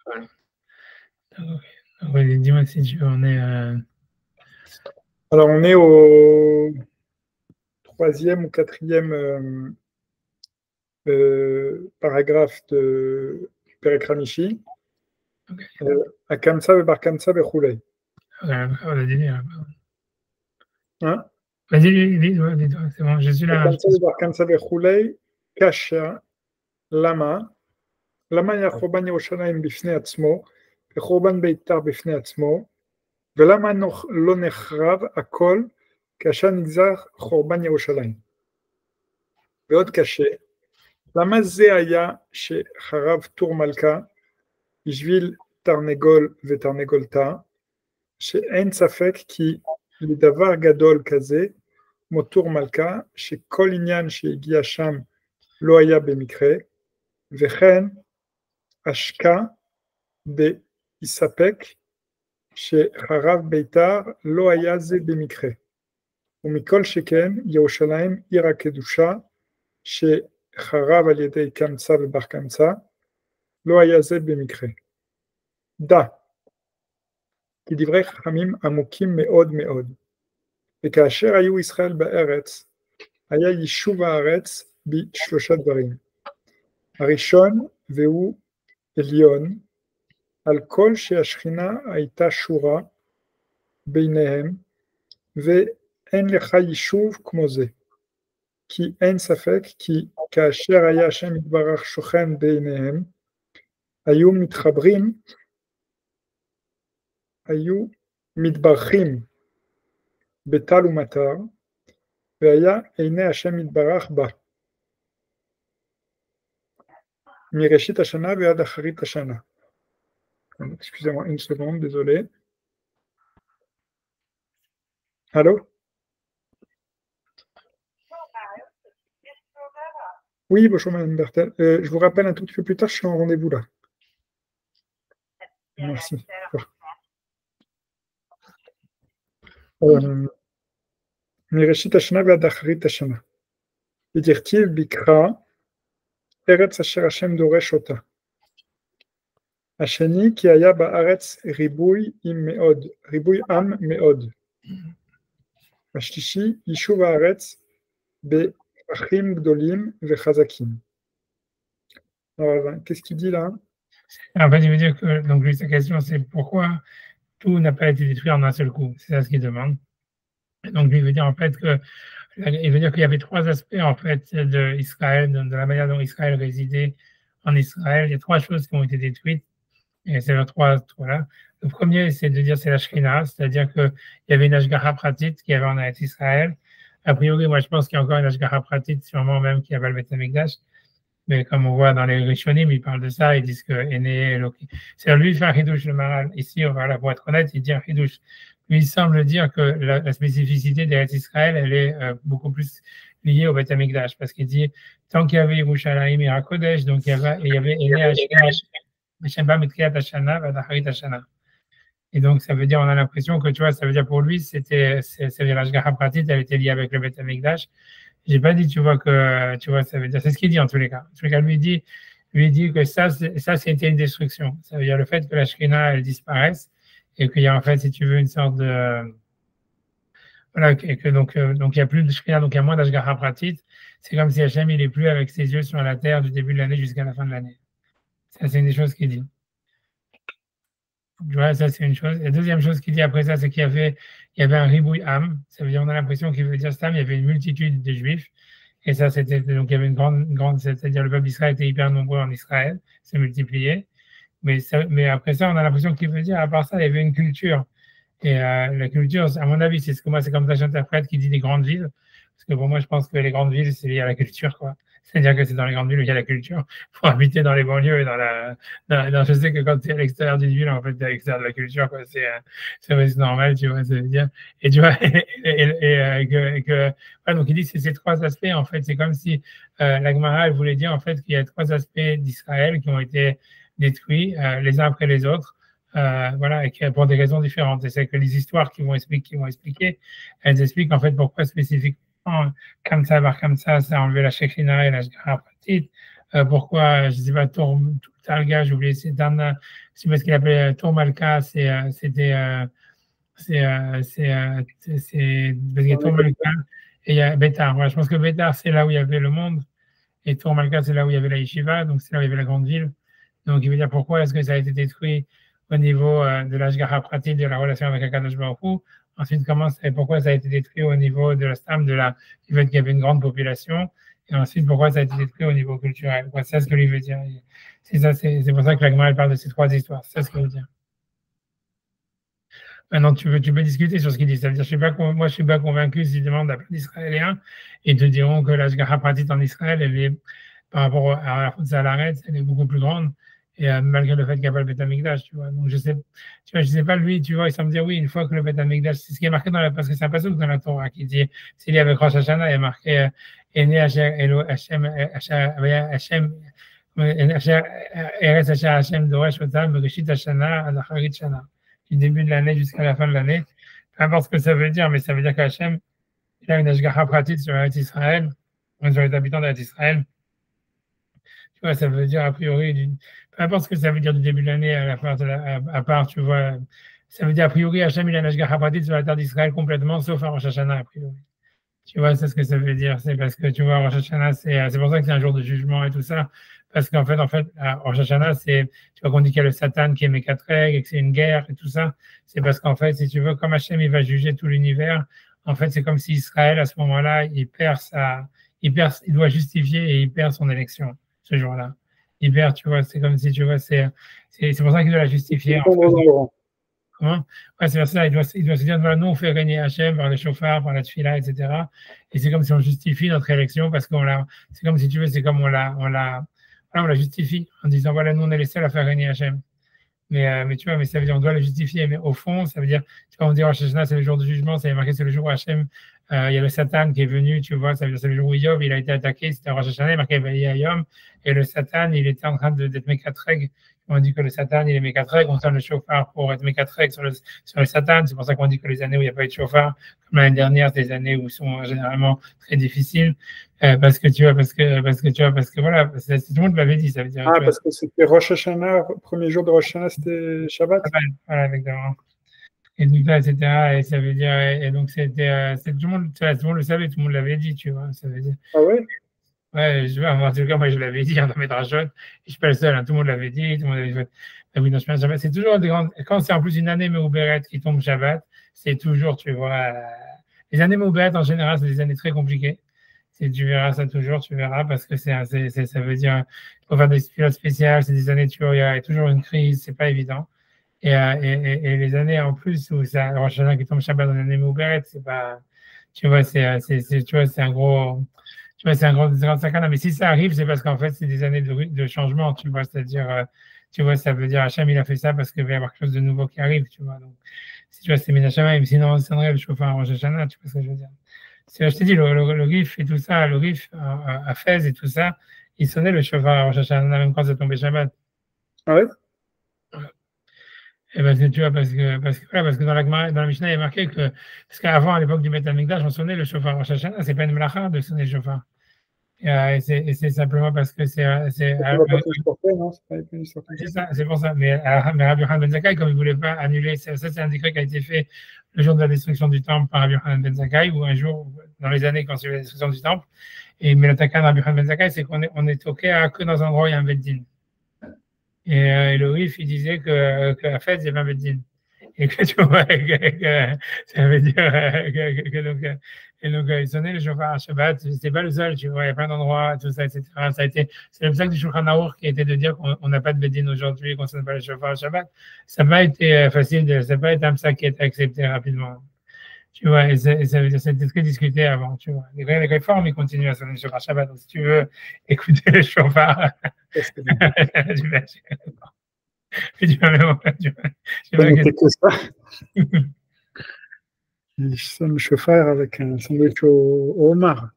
Voilà. Dis-moi si tu en es. Alors, on est au troisième ou quatrième paragraphe du Perek Ramishi. Akamsa ve Barkamsa ve Chulei. Hein? Vas-y, dis-toi, c'est bon, je suis là. Akamsa ve Barkamsa ve Chulei, Kasha, Lama. למה היה חורבן ירושלים בפני עצמו, וחורבן ביתר בפני עצמו, ולמה לא נחרב הכל כאשר נגזר חורבן ירושלים? ועוד קשה, למה זה היה שחרב טור מלכה בשביל תרנגול ותרנגולתה, שאין ספק כי לדבר גדול כזה, כמו טור מלכה, שכל עניין שהגיע שם לא היה במקרה, וכן השקה בהספק שחרב ביתר לא היה זה במקרה, ומכל שכן ירושלים עיר הקדושה שחרב על ידי קמצא ובר קמצא, לא היה זה במקרה. דע, כי דברי חכמים עמוקים מאוד מאוד, וכאשר היו ישראל בארץ, היה יישוב הארץ בשלושה דברים. הראשון, והוא עליון, על כל שהשכינה הייתה שורה ביניהם, ואין לך יישוב כמו זה. כי אין ספק כי כאשר היה השם יתברך שוכן ביניהם, היו מתברכים בטל ומטר, והיה עיני השם יתברך בה. מראשית השנה ועד אחרית השנה. Excusez-moi une seconde, désolé. Allô? Oui, bonjour Madame Bertel. Je vous rappelle un tout petit peu plus tard, je suis en rendez-vous là. Merci. מראשית השנה ועד אחרית השנה. ודכתיב בקרא, ארץ אשר השם דורש אותה. השני, כי היה בארץ ריבוי עם מאוד. השלישי, יישוב הארץ בפרחים גדולים וחזקים. Alors, qu'est-ce qu'il dit là? En fait, il veut dire que, donc lui, sa question, c'est pourquoi tout n'a pas été détruit en un seul coup. C'est ça ce qu'il demande. Et donc, lui, il veut dire en fait que, il veut dire qu'il y avait trois aspects en fait d'Israël, de la manière dont Israël résidait en Israël. Il y a trois choses qui ont été détruites. Et c'est les trois, voilà. Le premier, c'est de dire c'est la Shrina, c'est-à-dire qu'il y avait une Ashgaha Pratit qui avait en Israël. A priori, moi, je pense qu'il y a encore une Ashgaha Pratit, sûrement même qui avait le Beth Amikdash. Mais comme on voit dans les Rishonim, ils parlent de ça, ils disent que Aîné, c'est lui qui fait un Hidouche, le Maral. Ici, voilà, pour être honnête, il dit un Hidouche. Lui, il semble dire que la spécificité d'Eretz Israël, elle est beaucoup plus liée au Beth Amikdash, parce qu'il dit, tant qu'il y avait Yerushalayim et Hakodesh, donc il y avait Aîné Ashgaha. Et donc, ça veut dire, on a l'impression que, tu vois, ça veut dire pour lui, c'est l'Ashgaha Pratit, elle était liée avec le Beth Amikdash. J'ai pas dit, tu vois, ça veut dire, c'est ce qu'il dit en tous les cas. En tous les cas, lui dit que ça, c'était une destruction. Ça veut dire le fait que la Shrina, elle disparaisse et qu'il y a, en fait, si tu veux, une sorte de, voilà, et que donc, il n'y a plus de Shrina, donc il y a moins d'Ashgaha Pratit. C'est comme si Hachem, il est plus avec ses yeux sur la terre du début de l'année jusqu'à la fin de l'année. Ça, c'est une des choses qu'il dit. Tu vois, ça, c'est une chose. La deuxième chose qu'il dit après ça, c'est qu'il y avait un ribouille âme. Ça veut dire, on a l'impression qu'il veut dire ça, mais il y avait une multitude de juifs. Et ça, c'était, donc il y avait une grande, c'est-à-dire le peuple d'Israël était hyper nombreux en Israël, c'est multiplié. Mais après ça, on a l'impression qu'il veut dire, à part ça, il y avait une culture. Et la culture, à mon avis, c'est comme ça que j'interprète qui dit des grandes villes. Parce que pour moi, je pense que les grandes villes, c'est lié à la culture, quoi. C'est-à-dire que c'est dans les grandes villes où il y a la culture. Pour habiter dans les banlieues et je sais que quand tu es à l'extérieur d'une ville, en fait, tu es à l'extérieur de la culture, quoi. C'est normal, tu vois, ça veut dire. Et tu vois, ouais, donc il dit que c'est ces trois aspects, en fait. C'est comme si la Gemara, elle voulait dire, en fait, qu'il y a trois aspects d'Israël qui ont été détruits les uns après les autres. Voilà, et pour des raisons différentes. Et c'est que les histoires qui vont expliquer, elles expliquent en fait pourquoi spécifiquement comme ça, ça a enlevé la Shekhina et la Shgara Pratit. pourquoi, je ne sais pas, Talga, j'ai oublié, c'est parce qu'il appelait Tour Malka, c'était parce qu'il y a Tour Malka et il y a Bétar. Voilà, je pense que Bétar, c'est là où il y avait le monde, et Tour Malka, c'est là où il y avait la yeshiva, donc c'est là où il y avait la grande ville. Donc, il veut dire pourquoi est-ce que ça a été détruit au niveau de l'Ashgaha pratique de la relation avec Akadosh Baruch Hu. Ensuite, pourquoi ça a été détruit au niveau de la stam, du fait qu'il y avait une grande population. Et ensuite, pourquoi ça a été détruit au niveau culturel. C'est ce que lui veut dire. C'est pour ça que la Gemara parle de ces trois histoires. C'est ce qu'il veut dire. Maintenant, tu peux discuter sur ce qu'il dit. Ça veut dire, moi, je suis pas convaincu si tu demandes à plein d'Israéliens, ils te diront que l'Ashgaha pratique en Israël, elle est, par rapport à la Zalaret, elle est beaucoup plus grande. Et malgré le fait qu'il n'y a pas le Beth Amikdash, tu vois. Donc, je sais pas, lui, tu vois, il semble dire oui, une fois que le Beth Amikdash, c'est ce qui est marqué parce que c'est un passage dans la Torah qui dit, s'il y avait Rosh Hashanah, il y a marqué, Ene Asher Elo Hashem, Eretz Asher Hashem Doresh Otam, Bereshit Hashana, Adacharit Shana. Du début de l'année jusqu'à la fin de l'année. Peu importe ce que ça veut dire, mais ça veut dire qu'Hachem, il a une Ashgaha pratique sur Eretz Israël, sur les habitants d'Eretz Israël. Tu vois, ça veut dire a priori, peu importe ce que ça veut dire du début de l'année à part, tu vois, ça veut dire a priori, Hachem, il a une Ashgaha pratique sur la terre d'Israël complètement, sauf à Rosh Hashanah, a priori. Tu vois, c'est ce que ça veut dire. C'est parce que, tu vois, Rosh Hashanah, c'est pour ça que c'est un jour de jugement et tout ça. Parce qu'en fait, Rosh Hashanah, tu vois qu'on dit qu'il y a le Satan qui émet 4 règles et que c'est une guerre et tout ça. C'est parce qu'en fait, si tu veux, comme Hachem, il va juger tout l'univers, en fait, c'est comme si Israël, à ce moment-là, il doit justifier et il perd son élection, ce jour-là. Il perd, tu vois, c'est comme si, tu vois, c'est pour ça qu'il doit la justifier. Comment? Ouais, c'est ça, il doit se dire, voilà, nous, on fait régner Hachem par les chauffards, par la tefila, etc. Et c'est comme si on justifie notre élection parce c'est comme si tu veux, c'est comme on la justifie en disant, voilà, nous, on est les seuls à faire régner Hachem. Mais tu vois, mais ça veut dire, on doit le justifier. Mais au fond, ça veut dire, tu vois, on dit, Rosh Hashanah, c'est le jour du jugement, c'est marqué, c'est le jour où Hachem, il y a le Satan qui est venu, tu vois, ça veut dire, c'est le jour où Yov, il a été attaqué, c'était Rosh Hashanah, marqué Yom, et le Satan, il était en train d'être mécatreg. On dit que le Satan, il est mécatreg, on tient le chauffard pour être mécatreg sur le Satan. C'est pour ça qu'on dit que les années où il n'y a pas eu de chauffard, comme l'année dernière, c'est des années où sont généralement très difficiles. Parce que voilà, tout le monde l'avait dit, ça veut dire. Parce que c'était Rosh Hashanah, le premier jour de Rosh Hashanah, c'était Shabbat. Voilà, exactement. Et donc là, etc. Et ça veut dire, et donc tout le monde le savait, tout le monde l'avait dit, tu vois, ça veut dire. Ah ouais? Ouais, en tout cas, moi, je l'avais dit dans mes drachotes, et je suis pas le seul, hein, tout le monde l'avait dit, tout le monde avait fait. Oui, dans Shabbat, c'est toujours des grandes, quand c'est en plus une année Meouberet qui tombe Shabbat, c'est toujours, tu vois, les années Meouberet, en général, c'est des années très compliquées. Tu verras ça toujours, tu verras, parce que ça veut dire, il faut faire des pilotes spéciales, c'est des années, tu vois, il y a toujours une crise, c'est pas évident. Et les années en plus où ça, Rosh Hashanah qui tombe Shabbat dans l'année Meouberet, c'est pas, tu vois, c'est un gros, tu vois, c'est un grand sakana. Mais si ça arrive, c'est parce qu'en fait, c'est des années de changement, tu vois, c'est-à-dire, tu vois, ça veut dire, Hachem, il a fait ça parce qu'il va y avoir quelque chose de nouveau qui arrive, tu vois. Donc, si tu vois, c'est Minashama, sinon, c'est vrai, je peux faire un Rosh Hashanah, tu vois ce que je veux dire. Je t'ai dit, le Rif et tout ça, le Rif à Fès et tout ça, il sonnait le chauffard à Rosh Hashanah, même quand c'est tombé Shabbat. Ah ouais? Et parce que tu vois, parce que dans la Mishnah, il y a marqué que, parce qu'avant, à l'époque du Beth Amikdash, on sonnait le chauffard Rosh Hashanah, c'est pas une melacha de sonner le chauffard. Et c'est simplement parce que c'est ça, c'est pour ça. Mais Rabbi Yochanan Ben Zakkai, comme il ne voulait pas annuler, ça c'est un décret qui a été fait le jour de la destruction du temple par Rabbi Yochanan Ben Zakkai, ou un jour, dans les années quand c'est la destruction du temple. Et mais l'attaquant de Rabbi Yochanan Ben Zakkai, c'est qu'on est OK que dans un endroit où il y a un Beddin. Et le Rif, il disait que la fête, il y avait un Beddin. Et que tu vois, ça veut dire donc, il sonnait le chauffard à Shabbat, c'était pas le seul, tu vois, il y a plein d'endroits, tout ça, etc. C'est le sac du Shulchan Aruch qui était de dire qu'on n'a pas de Beddin aujourd'hui, qu'on ne sonne pas le chauffard à Shabbat. Ça n'a pas été facile, ça n'a pas été un sac qui a été accepté rapidement. Tu vois, et ça veut dire, c'était très discuté avant, tu vois. Les réformes, ils continuent à sonner le chauffard à Shabbat, donc si tu veux écouter le chauffard, tu vas que ça. Je sonne le chauffard avec un sandwich au homard.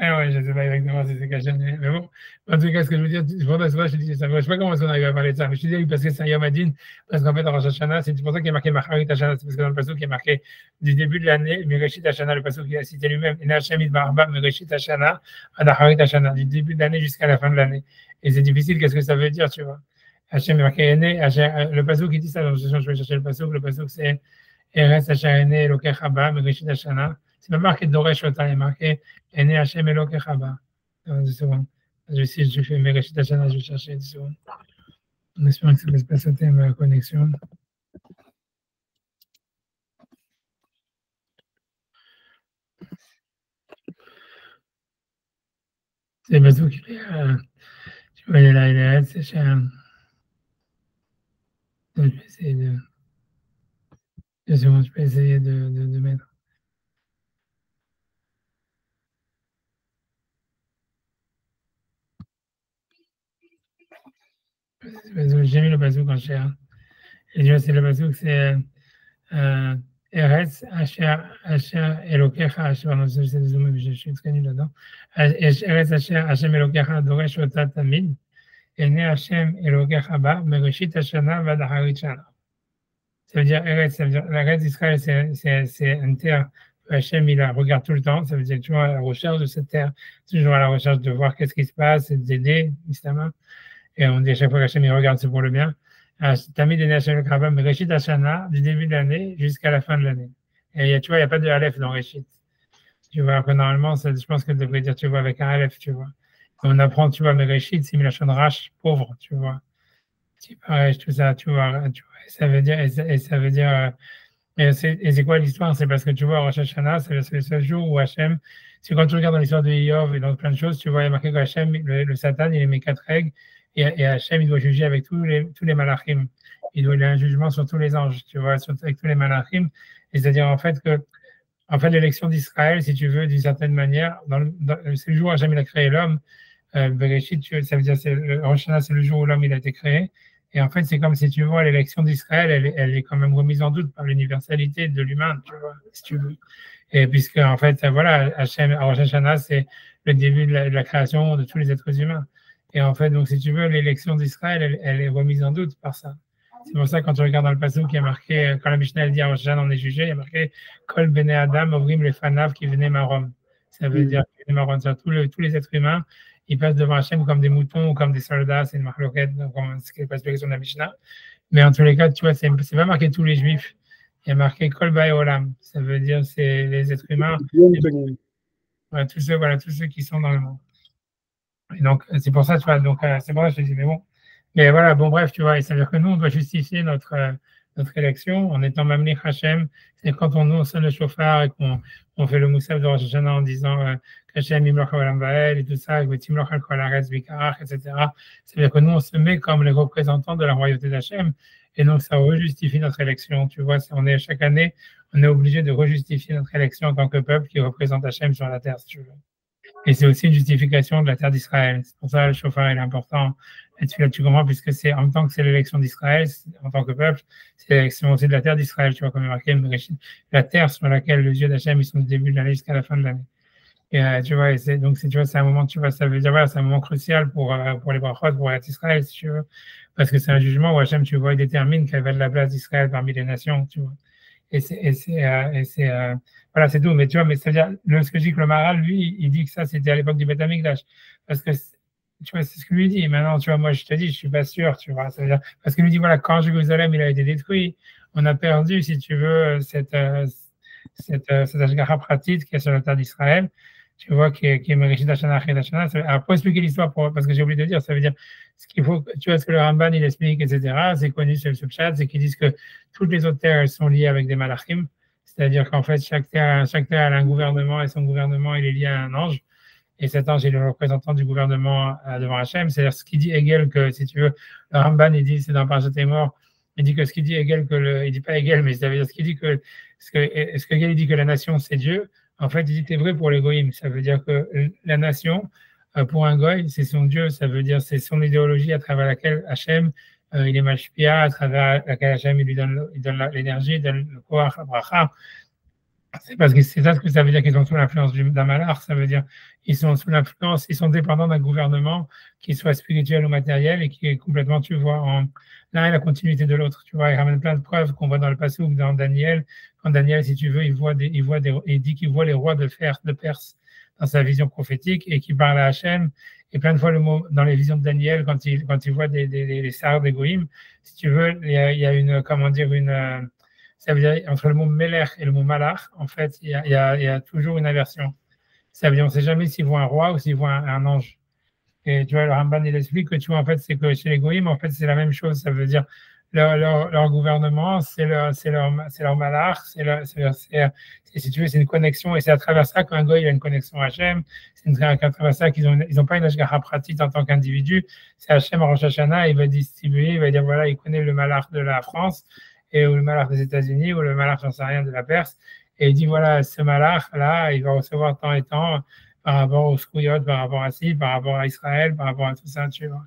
Ouais, je ne sais pas exactement si c'est caché, mais bon. En tout cas, ce que je veux dire, c'est pour ça que je dis ça. Je ne sais pas comment est-ce qu'on arrive à parler de ça, mais je te dis parce que c'est un Yom Hadin, parce qu'en fait, en Rosh Hashanah, c'est pour ça qu'il y a marqué Macharit Hashanah, c'est parce que dans le passage qui est marqué du début de l'année, Mereshit Hashanah, le passage qu'il a cité lui-même, Ena Hashem Idbarba, Mereshit Hashanah, Adacharit Hashanah, du début de l'année jusqu'à la fin de l'année. Et c'est difficile, qu'est-ce que ça veut dire, tu vois. Hashem est marqué Ene, le passage qui dit ça, donc je vais chercher le passage c'est Eretz Asher Ene Elokech Haba, Mereshit Hashanah. C'est pas marqué Doresh Ota, il est marqué Ene Hashem Elokech Haba. 2 secondes. Je fais mes Mereshit Hashanah, je vais chercher 2 secondes. En espérant que ça ne laisse pas sauter ma connexion. C'est Bazou qui fait. Tu vois, il est là, il est là, c'est cher. Je vais essayer de. 2 secondes, je peux essayer de mettre. J'ai mis le bazou quand cher. Et tu vois, c'est le bazou, c'est Eretz, Asher, Elokecha, Asher, pardon, j'essaie de zoomer, mais je suis très nul là-dedans. Eretz, Asher, Hashem, Elokecha, Doresh, Ota, Tamid. Ene Hashem, Elokecha, Ba, Mereshit Hashanah, Vadaharit Shana. Ça veut dire Eretz, ça veut dire la Eretz d'Israël, c'est une terre que Hachem il la regarde tout le temps. Ça veut dire toujours à la recherche de cette terre, toujours à la recherche de voir qu'est-ce qui se passe et d'aider, évidemment. Et on dit à chaque fois qu'Hachem il regarde, c'est pour le bien. Tamid et Hachem le Krabam, Reshit Hashana, du début de l'année jusqu'à la fin de l'année. Et tu vois, il n'y a pas de Aleph dans Reshit. Tu vois, après, normalement, je pense que tu devrais dire, tu vois, avec un Aleph, tu vois. Et on apprend, tu vois, mais Reshit, c'est Milachon Rash, pauvre, tu vois. Tu pareil, tout ça, tu vois, ça veut dire, et ça veut dire, et c'est quoi l'histoire? C'est parce que tu vois, Rosh Hashanah, c'est le seul jour où Hachem, c'est quand tu regardes dans l'histoire de Yov et dans plein de choses, tu vois, il y a marqué que Hachem, le Satan, il émet 4 règles, et Hachem, il doit juger avec tous les malachim. Il doit y avoir un jugement sur tous les anges, tu vois, avec tous les malachim. Et c'est-à-dire, en fait, l'élection d'Israël, si tu veux, d'une certaine manière, c'est le jour où Hachem, il a créé l'homme, Bereshit, ça veut dire, Rosh Hashanah, c'est le jour où l'homme, il a été créé. Et en fait, c'est comme si tu vois, l'élection d'Israël, elle est quand même remise en doute par l'universalité de l'humain, tu vois, si tu veux. Et puisque, en fait, voilà, Hachem, Rosh Hashanah, c'est le début de la création de tous les êtres humains. Et en fait, donc, si tu veux, l'élection d'Israël, elle est remise en doute par ça. C'est pour ça, quand tu regardes dans le passage qui a marqué, quand la Mishnah dit à Rosh Hashanah, on est jugé, il y a marqué Kol Bene Adam, Ovrim les Fanav qui venaient Marom. Ça veut dire tous les êtres humains, ils passent devant Hachem comme des moutons ou comme des soldats, c'est une marloquette, ce qui n'est pas l'explication de la Mishnah. Mais en tous les cas, tu vois, c'est pas marqué tous les juifs. Il y a marqué Kol Bae Olam. Ça veut dire c'est les êtres humains. Voilà, tous ceux qui sont dans le monde. Et donc, c'est pour ça, tu vois, donc, c'est pour ça que je te dis, mais bon. Mais voilà, bon, bref, tu vois, et ça veut dire que nous, on doit justifier notre élection en étant Mamlich Hachem. C'est quand on sonne le chauffard et qu'on fait le moussaf de Rosh Hashanah en disant Hachem Imloch Olam Vael et tout ça, et Timloch Al Kol Haaretz Bikarach, etc. Ça veut dire que nous, on se met comme les représentants de la royauté d'Hachem. Et donc, ça rejustifie notre élection. Tu vois, chaque année, on est obligé de rejustifier notre élection en tant que peuple qui représente Hachem sur la terre, si tu veux. Et c'est aussi une justification de la terre d'Israël. C'est pour ça que le chauffard est important. Là, tu comprends, puisque c'est en même temps que c'est l'élection d'Israël, en tant que peuple, c'est l'élection aussi de la terre d'Israël, tu vois, comme il est marqué, la terre sur laquelle les yeux d'Hachem, ils sont du début de l'année jusqu'à la fin de l'année. Et tu vois, tu vois, c'est un moment, tu vois, ça veut dire, voilà, c'est un moment crucial pour les brachot, pour Israël, si tu veux, parce que c'est un jugement où Hachem, tu vois, il détermine quelle va être la place d'Israël parmi les nations, tu vois. Voilà, c'est tout. Mais tu vois, mais c'est-à-dire, ce que je dis que le Maharal, lui, il dit que ça, c'était à l'époque du Beth Amikdash. Parce que, tu vois, c'est ce que lui dit. Maintenant, tu vois, moi, je te dis, je suis pas sûr, tu vois. C'est-à-dire, parce qu'il lui dit, voilà, quand Jérusalem, il a été détruit, on a perdu, si tu veux, cette ashgacha pratique qui est sur la terre d'Israël, tu vois, qui est Mereshit Hashanah, Achet Hashanah. Alors, pour expliquer l'histoire, parce que j'ai oublié de dire, ça veut dire, ce qu'il faut, tu vois, ce que le Ramban, il explique, etc., c'est connu sur le chat, c'est qu'ils disent que toutes les autres terres, elles sont liées avec des malachim, c'est-à-dire qu'en fait, chaque terre a un gouvernement, et son gouvernement, il est lié à un ange, et cet ange est le représentant du gouvernement devant Hachem. C'est-à-dire, ce qui dit Hegel, que si tu veux, le Ramban, il dit, c'est dans Parashat Emor, il dit que ce qu'il dit Hegel, il dit pas Hegel, mais ça veut dire ce qu'il dit que, ce que Hegel dit que la nation, c'est Dieu, en fait, il dit c'est vrai pour les goïms. Ça veut dire que la nation, pour un goï, c'est son Dieu. Ça veut dire c'est son idéologie à travers laquelle Hachem, il est mashpia, à travers laquelle Hachem, il donne l'énergie, il donne le koach, la bracha. C'est parce que c'est ça ce que ça veut dire qu'ils sont sous l'influence d'un malach, ça veut dire ils sont sous l'influence, ils sont dépendants d'un gouvernement qui soit spirituel ou matériel et qui est complètement, tu vois, en l'un et la continuité de l'autre. Tu vois, il ramène plein de preuves qu'on voit dans le passé ou dans Daniel. Quand Daniel, si tu veux, il dit qu'il voit les rois de Perse dans sa vision prophétique et qu'il parle à Hachem. Et plein de fois, le mot, dans les visions de Daniel, quand il voit les sars des goïms, si tu veux, il y a une, comment dire, ça veut dire, entre le mot Meler et le mot Malach, en fait, il y a toujours une inversion. Ça veut dire, on ne sait jamais s'il voit un roi ou s'il voit un ange. Et tu vois, le Ramban, il explique que, tu vois, en fait, c'est que chez les goïms, en fait, c'est la même chose. Ça veut dire, leur gouvernement, c'est leur malach, si tu veux, c'est une connexion. Et c'est à travers ça qu'un goï a une connexion à Hachem. C'est à travers ça qu'ils ont pas une ashgacha pratique en tant qu'individu. C'est Hachem, Rosh Hashanah, il va distribuer, il va dire, voilà, il connaît le malach de la France, et ou le malach des États-Unis, ou le malach, j'en sais rien, de la Perse. Et il dit, voilà, ce malach-là, il va recevoir tant et tant par rapport aux Skouyot, par rapport à ci, par rapport à Israël, par rapport à tout ça, tu vois.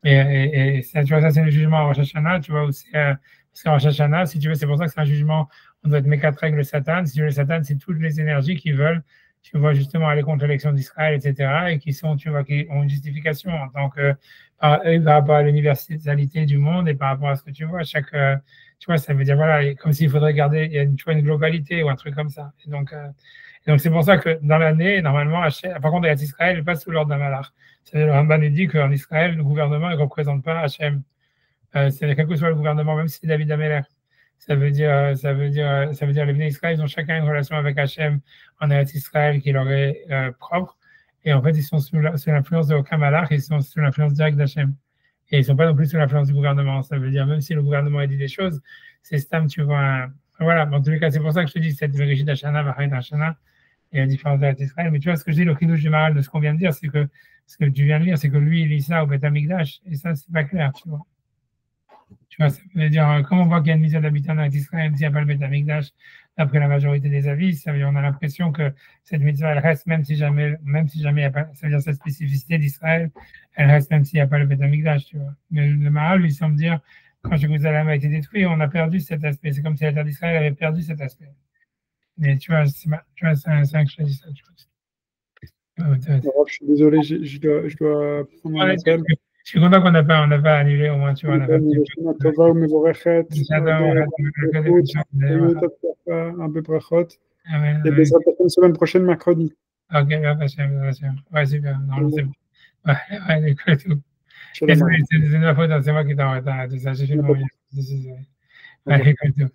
Et ça, tu vois, ça, c'est le jugement à Rosh Hashanah, tu vois, où c'est, parce qu'en Rosh Hashanah, si tu veux, c'est pour ça que c'est un jugement, on doit être mécatrègue le Satan. Si tu veux, le Satan, c'est toutes les énergies qui veulent, tu vois, justement, aller contre l'élection d'Israël, etc., et qui sont, tu vois, qui ont une justification en tant que, par rapport à l'universalité du monde et par rapport à ce que tu vois, tu vois, ça veut dire, voilà, comme s'il faudrait garder, il y a tu vois, une globalité ou un truc comme ça. Et donc c'est pour ça que dans l'année, normalement, par contre, Israël n'est pas sous l'ordre d'un malach. Le Ramban dit qu'en Israël, le gouvernement ne représente pas Hachem. C'est quel que soit le gouvernement, même si c'est David Ameller. Les Bnei Israël, ils ont chacun une relation avec Hachem en Eretz Israël qui leur est propre. Et en fait, ils sont sous l'influence de aucun malach, ils sont sous l'influence directe d'Hachem. Et ils ne sont pas non plus sous l'influence du gouvernement. Ça veut dire, même si le gouvernement a dit des choses, c'est Stam, tu vois. Voilà, en tous les cas, c'est pour ça que je te dis cette Vérigid Hashana, Vachayit Hashana, et la différence d'Eretz Israël. Mais tu vois, ce que je dis, le chidouche du Maral de ce qu'on vient de dire, c'est que ce que tu viens de lire, c'est que lui, il lit ça au Beth Amikdash, et ça, c'est pas clair, tu vois. Tu vois, ça veut dire, comme on voit qu'il y a une mission d'habitants dans Israël, s'il n'y a pas le Beth Amikdash, d'après la majorité des avis, ça veut dire, on a l'impression que cette mitzvah, elle reste, même si jamais il n'y a pas, ça veut dire, cette spécificité d'Israël, elle reste même s'il n'y a pas le Beth Amikdash, tu vois. Mais le Maral, lui, semble dire, quand Jérusalem a été détruit, on a perdu cet aspect. C'est comme si la terre d'Israël avait perdu cet aspect. Mais tu vois, c'est un que je te dis ça, tu vois. Je suis désolé, je dois prendre un appel. Je suis content qu'on n'a pas annulé, au moins, tu vois. On a pas un peu brachot. Et bien, ça peut semaine prochaine, mercredi. Ok, ouais, super. Non, c'est bon. Ouais, tout. Désolé, c'est de ma faute, c'est moi qui t'ai en retard, tout ça. J'ai fait de mon mieux. Ouais, tout.